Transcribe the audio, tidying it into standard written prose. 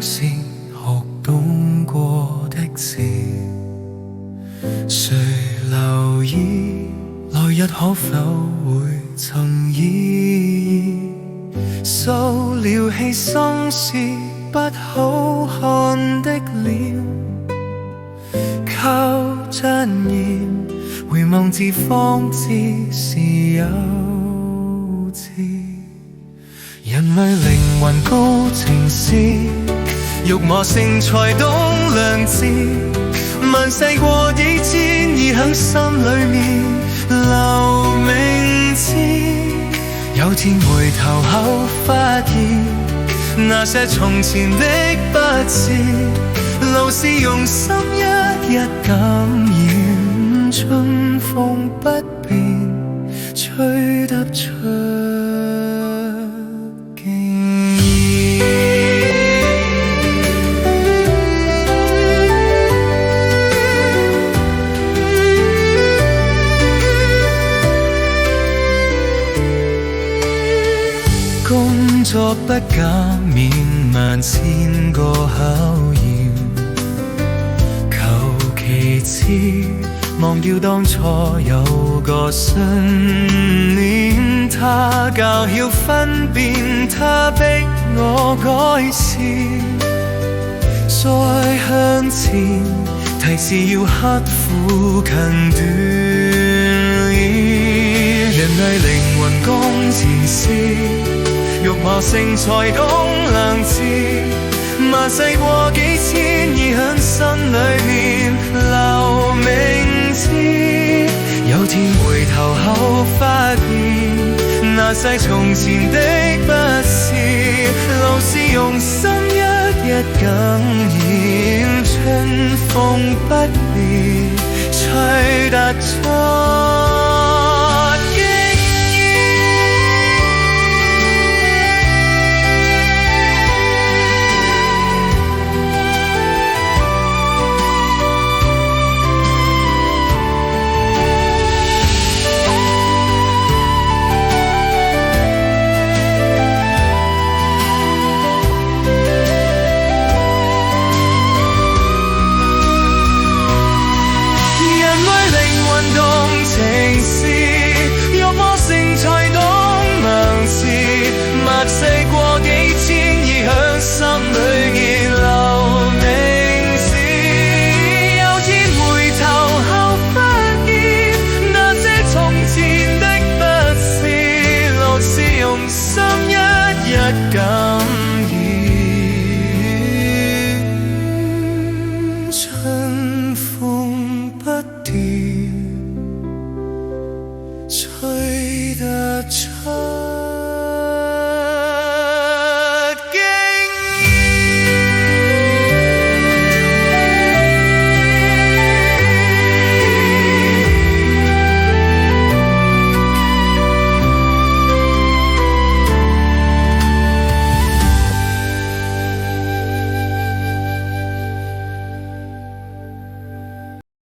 試學懂過的字，誰留意來日可否會曾意義？受了氣心事不好看的臉，靠真言回望至方知是幼稚。人類靈魂高情思，欲磨成才懂良知。萬世過幾千，已響心裏面留名字。有天回頭後發現，那些從前的不知，路是用心一一感染。春風不變，吹得出經意。工作不減免萬千個考驗，求其次忘掉當初有個信念。他教曉分辨，他逼我改善，再向前提示要刻苦勤鍛鍊。人類靈魂工前事，欲磨成才懂良知。萬世過幾千，已響心裏面留名字。有天回頭後發現，那些從前的不是，路是用心一一感染。春風不變，吹得出